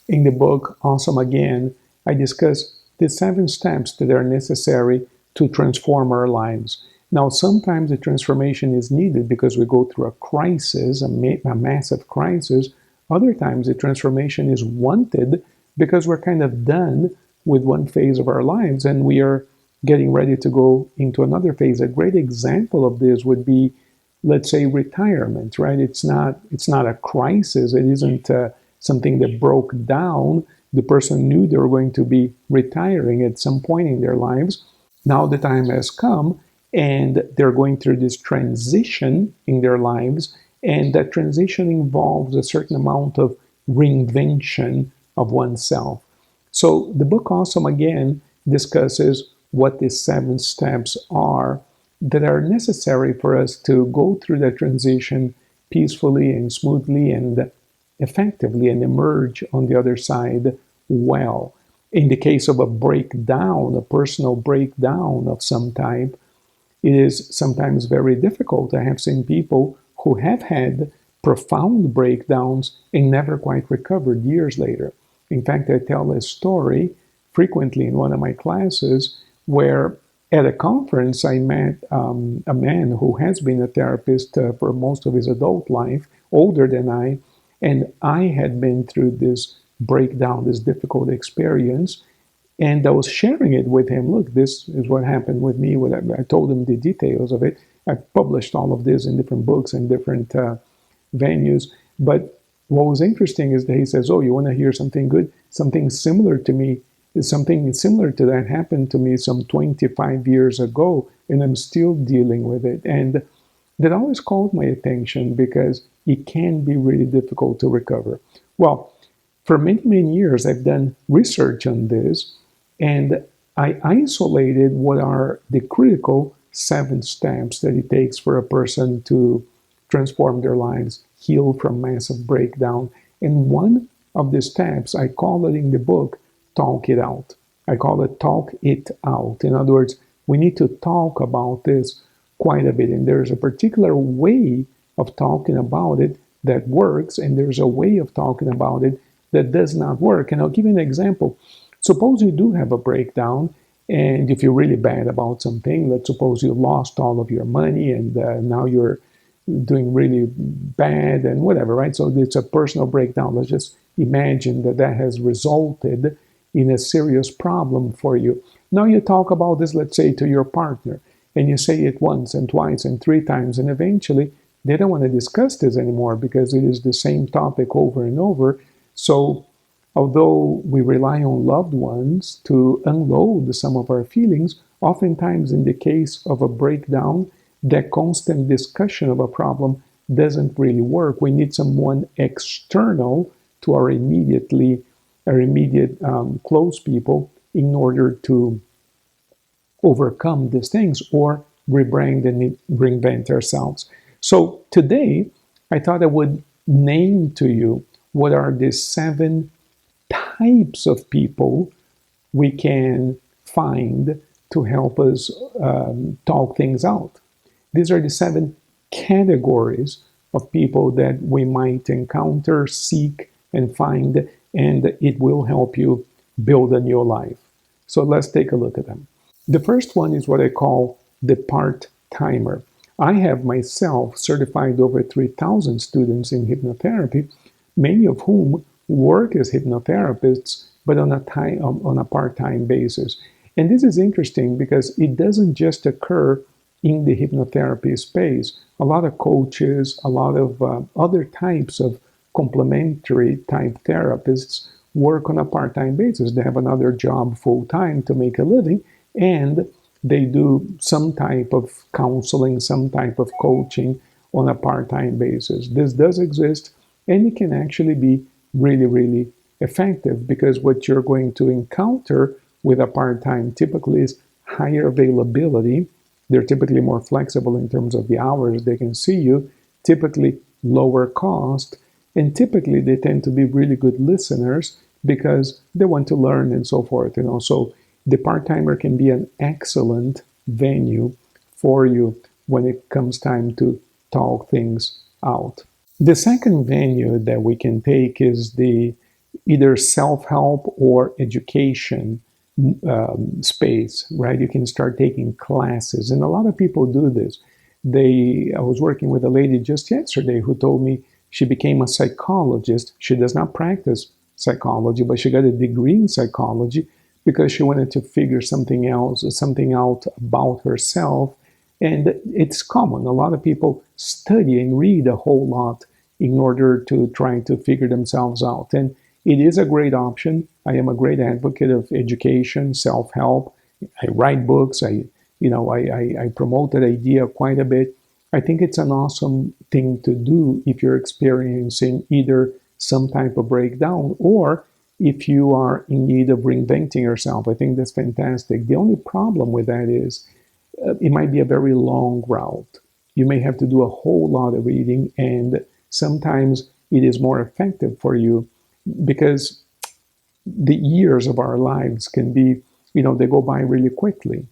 In the book, Awesome Again, I discuss the 7 steps that are necessary to transform our lives. Now, sometimes the transformation is needed because we go through a crisis, a massive crisis. Other times the transformation is wanted because we're kind of done with one phase of our lives and we are getting ready to go into another phase. A great example of this would be, let's say, retirement, right? It's not a crisis. It isn't something that broke down. The person knew they were going to be retiring at some point in their lives. Now the time has come and they're going through this transition in their lives, and that transition involves a certain amount of reinvention of oneself. So the book Awesome Again discusses what the 7 steps are that are necessary for us to go through that transition peacefully and smoothly and effectively and emerge on the other side well. In the case of a breakdown, a personal breakdown of some type, it is sometimes very difficult. I have seen people who have had profound breakdowns and never quite recovered years later. In fact, I tell a story frequently in one of my classes where at a conference I met a man who has been a therapist for most of his adult life, older than I, and I had been through this breakdown, this difficult experience, and I was sharing it with him. Look, this is what happened with me. I told him the details of it. I published all of this in different books and different venues. But what was interesting is that he says, "Oh, you want to hear something good? Something similar to me, something similar to that happened to me some 25 years ago, and I'm still dealing with it." And that always called my attention because it can be really difficult to recover. Well, for many, many years, I've done research on this, and I isolated what are the critical 7 steps that it takes for a person to transform their lives, heal from massive breakdown. And one of the steps, I call it in the book, talk it out. I call it talk it out. In other words, we need to talk about this quite a bit. And there's a particular way of talking about it that works, and there's a way of talking about it that does not work. And I'll give you an example. Suppose you do have a breakdown and you feel really bad about something. Let's suppose you lost all of your money and now you're doing really bad and whatever, right? So it's a personal breakdown. Let's just imagine that that has resulted in a serious problem for you. Now you talk about this, let's say, to your partner, and you say it once and twice and 3 times, and eventually they don't want to discuss this anymore because it is the same topic over and over. So although we rely on loved ones to unload some of our feelings, oftentimes in the case of a breakdown, that constant discussion of a problem doesn't really work. We need someone external to our immediate close people in order to overcome these things or rebrand and reinvent ourselves. So today, I thought I would name to you what are the 7 types of people we can find to help us talk things out. These are the 7 categories of people that we might encounter, seek, and find, and it will help you build a new life. So let's take a look at them. The first one is what I call the part-timer. I have myself certified over 3,000 students in hypnotherapy, many of whom work as hypnotherapists, but on a part-time basis. And this is interesting because it doesn't just occur in the hypnotherapy space. A lot of coaches, a lot of other types of complementary type therapists work on a part-time basis. They have another job full-time to make a living, and they do some type of counseling, some type of coaching on a part-time basis. This does exist, and it can actually be really, really effective because what you're going to encounter with a part-time typically is higher availability. They're typically more flexible in terms of the hours they can see you, typically lower cost, and typically they tend to be really good listeners because they want to learn and so forth. So the part-timer can be an excellent venue for you when it comes time to talk things out. The second venue that we can take is the either self-help or education space, right? You can start taking classes, and a lot of people do this. I was working with a lady just yesterday who told me she became a psychologist. She does not practice psychology, but she got a degree in psychology because she wanted to figure something out about herself. And it's common. A lot of people study and read a whole lot in order to try to figure themselves out. And it is a great option. I am a great advocate of education, self-help. I write books. I promote that idea quite a bit. I think it's an awesome thing to do if you're experiencing either some type of breakdown or if you are in need of reinventing yourself. I think that's fantastic. The only problem with that is it might be a very long route. You may have to do a whole lot of reading, and sometimes it is more effective for you because the years of our lives can be, they go by really quickly.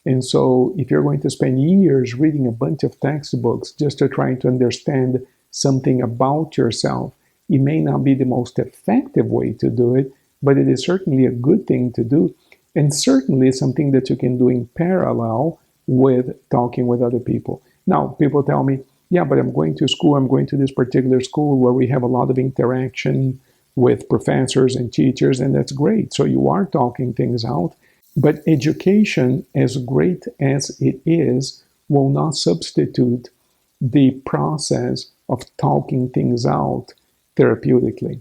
And so if you're going to spend years reading a bunch of textbooks just to try to understand something about yourself, it may not be the most effective way to do it, but it is certainly a good thing to do, and certainly something that you can do in parallel with talking with other people. Now, people tell me, yeah, but I'm going to this particular school where we have a lot of interaction with professors and teachers, and that's great. So you are talking things out. But education, as great as it is, will not substitute the process of talking things out therapeutically.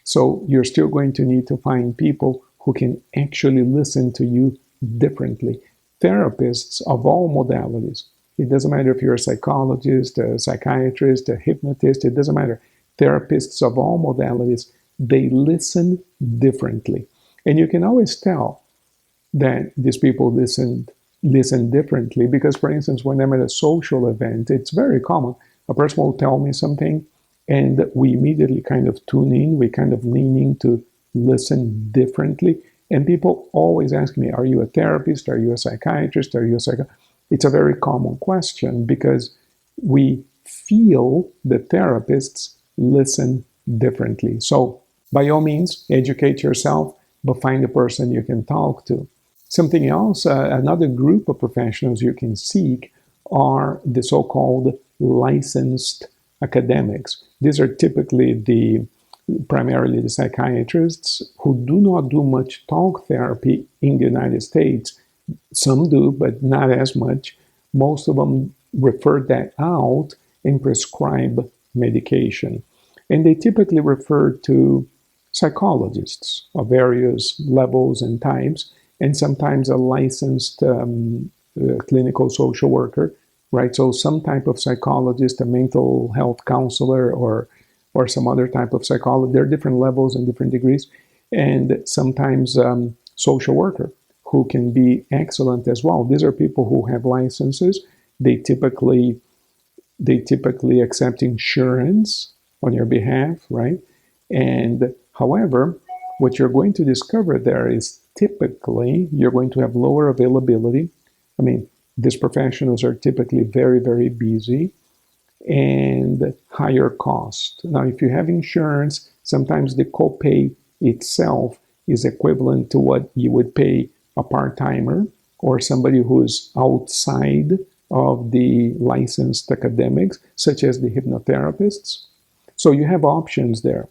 So you're still going to need to find people who can actually listen to you differently. Therapists of all modalities. It doesn't matter if you're a psychologist, a psychiatrist, a hypnotist, it doesn't matter. Therapists of all modalities, they listen differently. And you can always tell that these people listen differently because, for instance, when I'm at a social event, it's very common. A person will tell me something and we immediately kind of tune in, we kind of lean in to listen differently. And people always ask me, are you a therapist? Are you a psychiatrist? Are you a psychologist? It's a very common question because we feel the therapists listen differently. So by all means, educate yourself, but find a person you can talk to. Something else, another group of professionals you can seek are the so-called licensed academics. These are typically primarily the psychiatrists who do not do much talk therapy in the United States. Some do, but not as much. Most of them refer that out and prescribe medication. And they typically refer to psychologists of various levels and types, and sometimes a licensed clinical social worker, right? So some type of psychologist, a mental health counselor, or some other type of psychologist. There are different levels and different degrees, and sometimes social worker, who can be excellent as well. These are people who have licenses. They typically accept insurance on your behalf, right? And however, what you're going to discover there is typically you're going to have lower availability. I mean, these professionals are typically very, very busy and higher cost. Now, if you have insurance, sometimes the copay itself is equivalent to what you would pay a part-timer or somebody who's outside of the licensed academics, such as the hypnotherapists. So you have options there.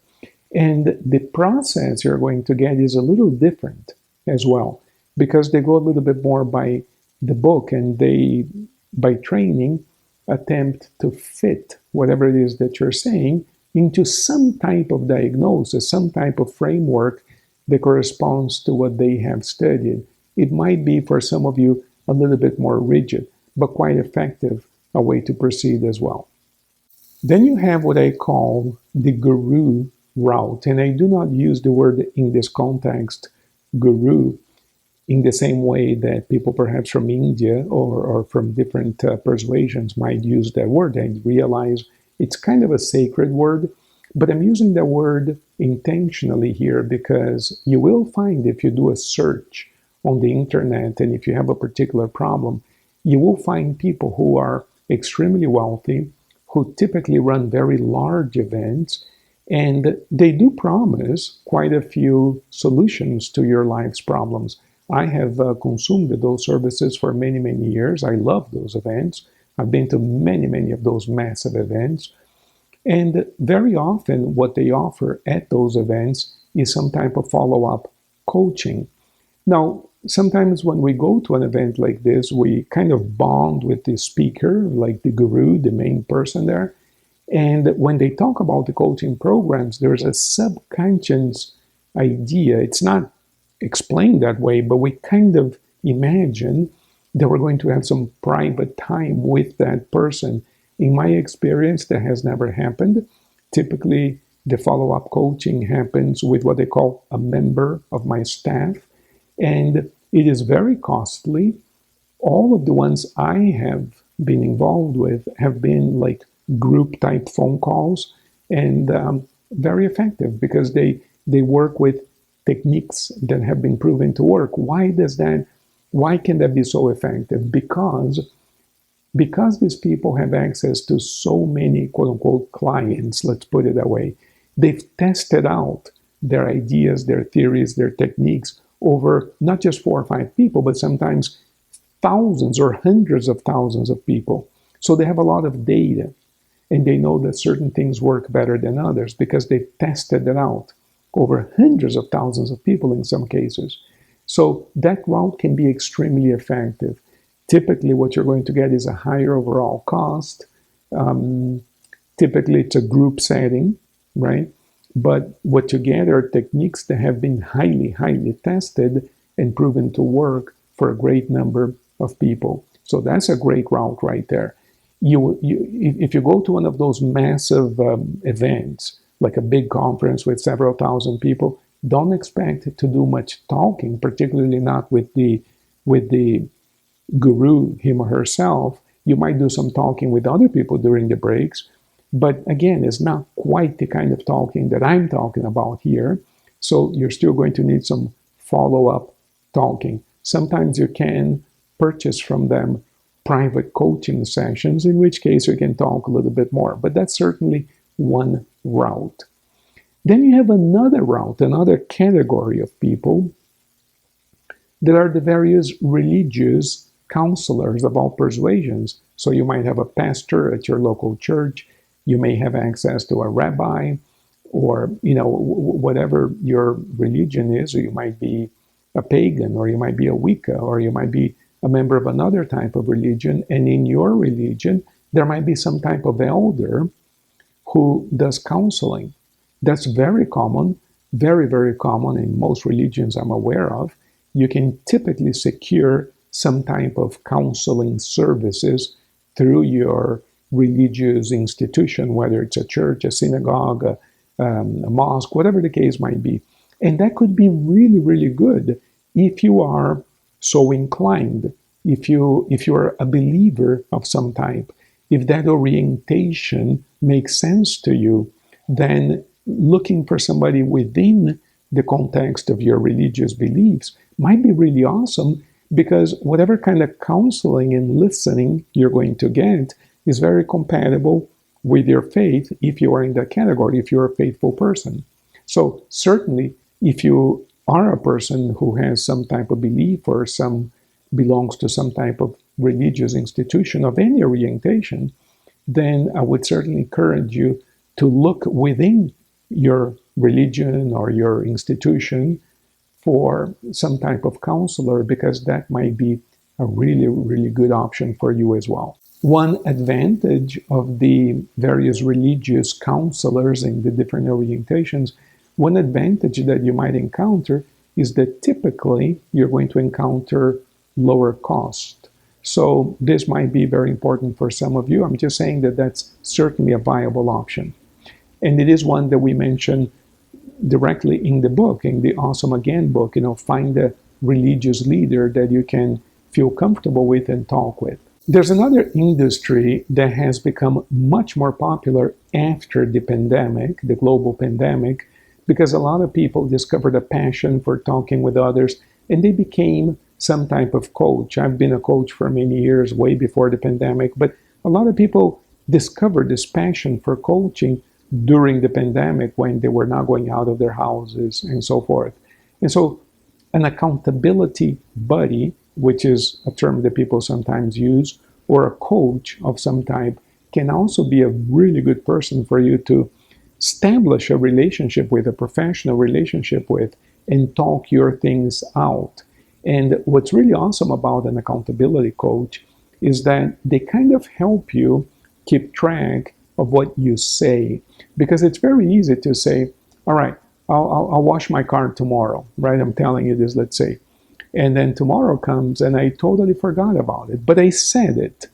And the process you're going to get is a little different as well, because they go a little bit more by the book, and they, by training, attempt to fit whatever it is that you're saying into some type of diagnosis, some type of framework that corresponds to what they have studied. It might be, for some of you, a little bit more rigid, but quite effective, a way to proceed as well. Then you have what I call the guru route, and I do not use the word in this context, guru, in the same way that people perhaps from India or from different persuasions might use that word. I realize it's kind of a sacred word, but I'm using that word intentionally here because you will find, if you do a search on the internet and if you have a particular problem, you will find people who are extremely wealthy, who typically run very large events, And they do promise quite a few solutions to your life's problems. I have consumed those services for many, many years. I love those events. I've been to many, many of those massive events. And very often, what they offer at those events is some type of follow up coaching. Now, sometimes when we go to an event like this, we kind of bond with the speaker, like the guru, the main person there. And when they talk about the coaching programs, there's a subconscious idea. It's not explained that way, but we kind of imagine that we're going to have some private time with that person. In my experience, that has never happened. Typically, the follow up coaching happens with what they call a member of my staff, and it is very costly. All of the ones I have been involved with have been like group type phone calls, and very effective because they work with techniques that have been proven to work. Why can that be so effective? Because these people have access to so many quote unquote clients, let's put it that way. They've tested out their ideas, their theories, their techniques over not just 4 or 5 people, but sometimes thousands or hundreds of thousands of people. So they have a lot of data, and they know that certain things work better than others because they've tested it out over hundreds of thousands of people in some cases. So that route can be extremely effective. Typically, what you're going to get is a higher overall cost. Typically, it's a group setting, right? But what you get are techniques that have been highly, highly tested and proven to work for a great number of people. So that's a great route right there. If you go to one of those massive events, like a big conference with several thousand people, don't expect to do much talking, particularly not with the guru, him or herself. You might do some talking with other people during the breaks, but again, it's not quite the kind of talking that I'm talking about here. So you're still going to need some follow-up talking. Sometimes you can purchase from them private coaching sessions, in which case you can talk a little bit more, but that's certainly one route. Then you have another route, another category of people that are the various religious counselors of all persuasions. So you might have a pastor at your local church, you may have access to a rabbi, or whatever your religion is, or you might be a pagan, or you might be a Wicca, or you might be a member of another type of religion, and in your religion there might be some type of elder who does counseling. That's very common, very, very common in most religions I'm aware of. You can typically secure some type of counseling services through your religious institution, whether it's a church, a synagogue, a mosque, whatever the case might be. And that could be really, really good if you are so inclined, if you're a believer of some type, if that orientation makes sense to you, then looking for somebody within the context of your religious beliefs might be really awesome, because whatever kind of counseling and listening you're going to get is very compatible with your faith if you are in that category, if you're a faithful person. So certainly, if you are a person who has some type of belief or belongs to some type of religious institution of any orientation, then I would certainly encourage you to look within your religion or your institution for some type of counselor, because that might be a really, really good option for you as well. One advantage of the various religious counselors in the different orientations, one advantage that you might encounter is that typically you're going to encounter lower cost. So this might be very important for some of you. I'm just saying that that's certainly a viable option. And it is one that we mention directly in the book, in the Awesome Again book. Find a religious leader that you can feel comfortable with and talk with. There's another industry that has become much more popular after the pandemic, the global pandemic, because a lot of people discovered a passion for talking with others, and they became some type of coach. I've been a coach for many years, way before the pandemic, but a lot of people discovered this passion for coaching during the pandemic when they were not going out of their houses and so forth. And so an accountability buddy, which is a term that people sometimes use, or a coach of some type, can also be a really good person for you to establish a relationship with, a professional relationship with, and talk your things out. And what's really awesome about an accountability coach is that they kind of help you keep track of what you say. Because it's very easy to say, all right, I'll wash my car tomorrow, right? I'm telling you this, let's say. And then tomorrow comes and I totally forgot about it, but I said it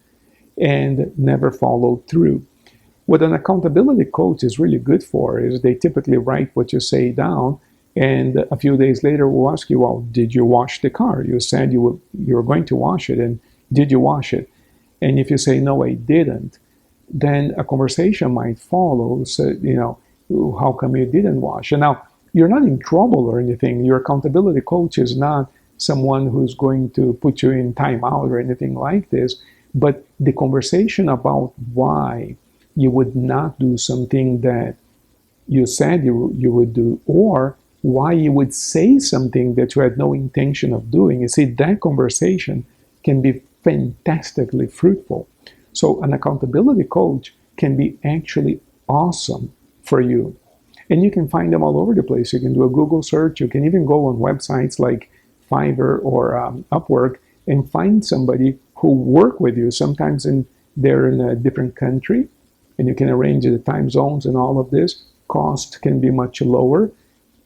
and never followed through. What an accountability coach is really good for is they typically write what you say down, and a few days later will ask you, well, did you wash the car? You said you were going to wash it, and did you wash it? And if you say, no, I didn't, then a conversation might follow. So, how come you didn't wash? And now, you're not in trouble or anything. Your accountability coach is not someone who's going to put you in timeout or anything like this. But the conversation about why you would not do something that you said you would do, or why you would say something that you had no intention of doing, you see, that conversation can be fantastically fruitful. So an accountability coach can be actually awesome for you. And you can find them all over the place. You can do a Google search. You can even go on websites like Fiverr or Upwork and find somebody who work with you. Sometimes they're in a different country, and you can arrange the time zones and all of this. Cost can be much lower.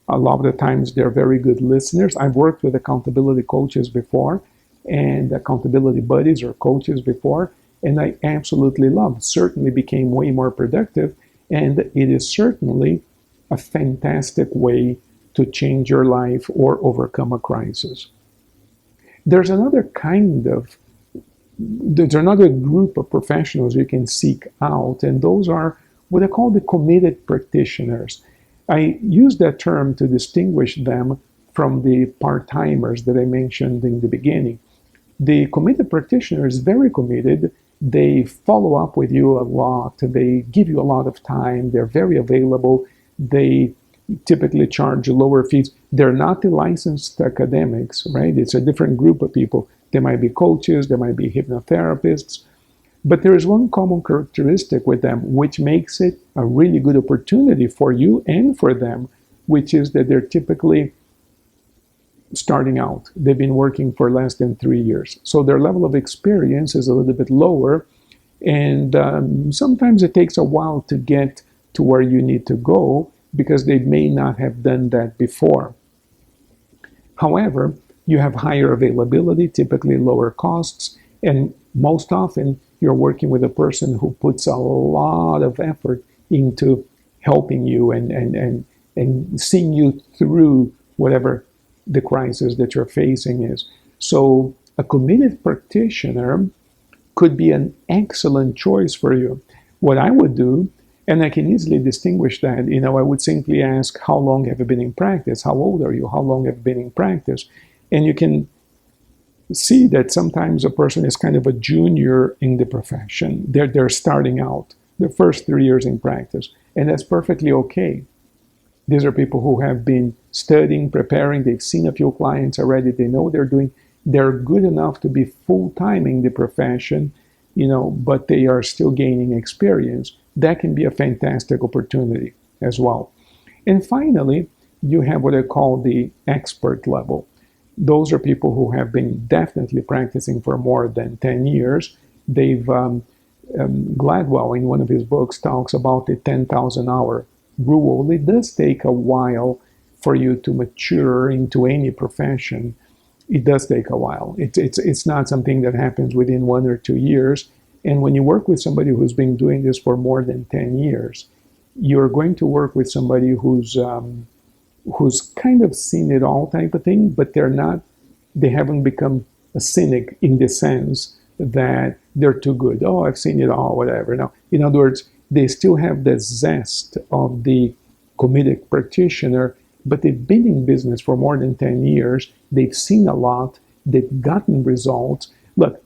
A lot of the times they're very good listeners. I've worked with accountability coaches before and accountability buddies or coaches before, and I absolutely loved. Certainly became way more productive, and it is certainly a fantastic way to change your life or overcome a crisis. There's another group of professionals you can seek out, and those are what I call the committed practitioners. I use that term to distinguish them from the part-timers that I mentioned in the beginning. The committed practitioner is very committed. They follow up with you a lot. They give you a lot of time. They're very available. They typically charge lower fees. They're not the licensed academics, right? It's a different group of people. They might be coaches, they might be hypnotherapists, but there is one common characteristic with them, which makes it a really good opportunity for you and for them, which is that they're typically starting out. They've been working for less than 3 years. So their level of experience is a little bit lower, and sometimes it takes a while to get to where you need to go because they may not have done that before. However, you have higher availability, typically lower costs, and most often you're working with a person who puts a lot of effort into helping you and seeing you through whatever the crisis that you're facing is. So a committed practitioner could be an excellent choice for you. What I would do, and I can easily distinguish that, I would simply ask, how long have you been in practice? How old are you? How long have you been in practice? And you can see that sometimes a person is kind of a junior in the profession. They're starting out, the first 3 years in practice, and that's perfectly okay. These are people who have been studying, preparing, they've seen a few clients already, they know they're good enough to be full-time in the profession, but they are still gaining experience. That can be a fantastic opportunity as well. And finally, you have what I call the expert level. Those are people who have been definitely practicing for more than 10 years. Gladwell, in one of his books, talks about the 10,000 hour rule. It does take a while for you to mature into any profession. It does take a while. It's not something that happens within 1 or 2 years. And when you work with somebody who's been doing this for more than 10 years, you're going to work with somebody who's kind of seen it all type of thing, but they haven't become a cynic in the sense that they're too good. Oh, I've seen it all, whatever. Now, in other words, they still have the zest of the committed practitioner, but they've been in business for more than 10 years. They've seen a lot. They've gotten results. Look,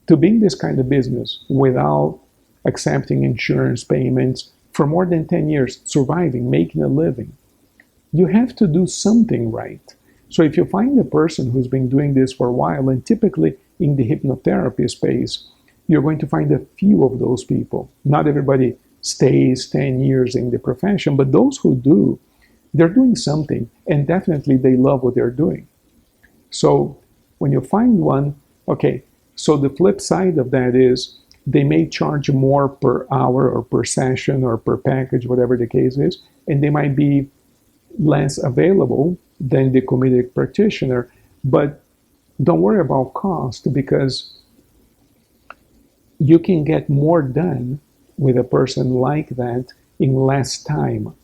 to be in this kind of business without accepting insurance payments for more than 10 years, surviving, making a living. You have to do something right. So if you find a person who's been doing this for a while, and typically in the hypnotherapy space, you're going to find a few of those people. Not everybody stays 10 years in the profession, but those who do, they're doing something, and definitely they love what they're doing. So when you find one, okay, so the flip side of that is they may charge more per hour or per session or per package, whatever the case is, and they might be less available than the committed practitioner. But don't worry about cost, because you can get more done with a person like that in less time.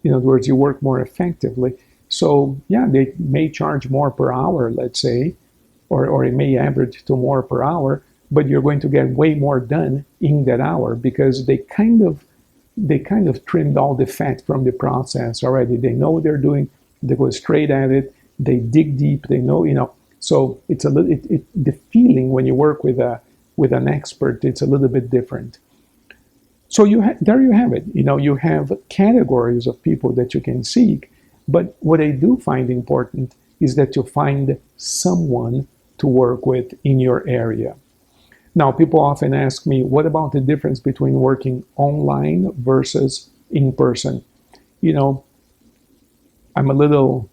In other words, you work more effectively. So yeah, they may charge more per hour, let's say, or it may average to more per hour, but you're going to get way more done in that hour, because they kind of trimmed all the fat from the process already. They know what they're doing. They go straight at it. They dig deep. They know, So it's a little. The feeling when you work with an expert, it's a little bit different. So there you have it. You have categories of people that you can seek. But what I do find important is that you find someone to work with in your area. Now, people often ask me, what about the difference between working online versus in person? I'm a little,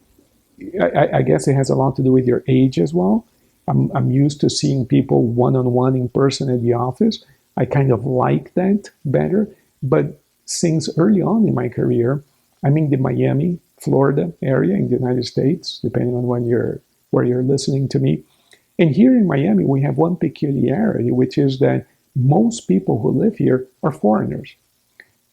I guess it has a lot to do with your age as well. I'm used to seeing people one-on-one in person at the office. I kind of like that better. But since early on in my career, I'm in the Miami, Florida area in the United States, depending on where you're listening to me. And here in Miami, we have one peculiarity, which is that most people who live here are foreigners.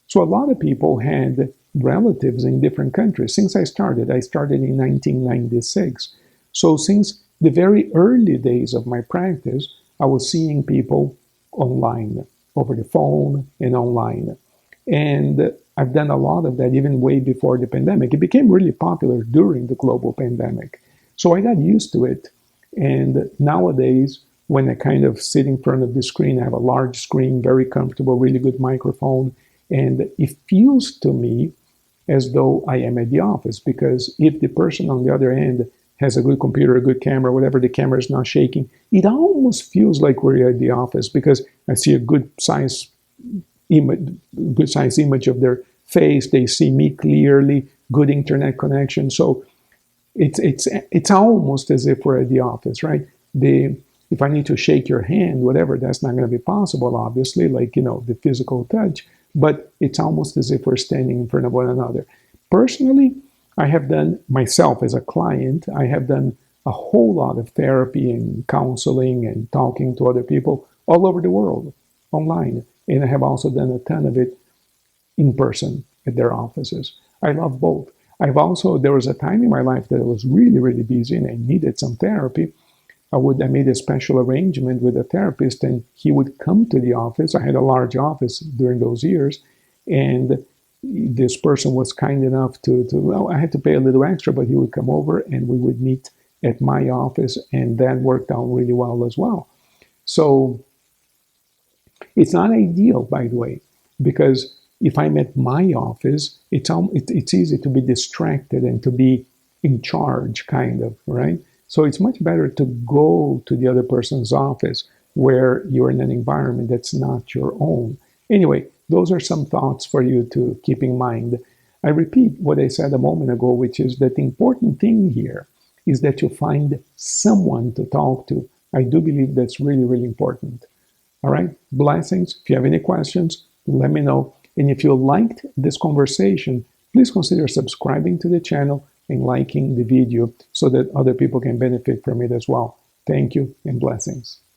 So a lot of people had relatives in different countries. Since I started in 1996. So since the very early days of my practice, I was seeing people online, over the phone and online. And I've done a lot of that even way before the pandemic. It became really popular during the global pandemic. So I got used to it. And nowadays, when I kind of sit in front of the screen, I have a large screen, very comfortable, really good microphone. And it feels to me as though I am at the office, because if the person on the other end has a good computer, a good camera, whatever, the camera is not shaking, it almost feels like we're at the office, because I see a good size image of their face. They see me clearly, good internet connection. So it's almost as if we're at the office, right? If I need to shake your hand, whatever, that's not going to be possible, obviously, like, the physical touch, but it's almost as if we're standing in front of one another. Personally, I have done, myself as a client, I have done a whole lot of therapy and counseling and talking to other people all over the world, online. And I have also done a ton of it in person at their offices. I love both. There was a time in my life that I was really, really busy and I needed some therapy. I made a special arrangement with a therapist, and he would come to the office. I had a large office during those years, and this person was kind enough well, I had to pay a little extra, but he would come over and we would meet at my office, and that worked out really well as well. So it's not ideal, by the way, because if I'm at my office, it's easy to be distracted and to be in charge, kind of, right? So it's much better to go to the other person's office where you're in an environment that's not your own. Anyway, those are some thoughts for you to keep in mind. I repeat what I said a moment ago, which is that the important thing here is that you find someone to talk to. I do believe that's really, really important. All right, blessings. If you have any questions, let me know. And if you liked this conversation, please consider subscribing to the channel and liking the video so that other people can benefit from it as well. Thank you and blessings.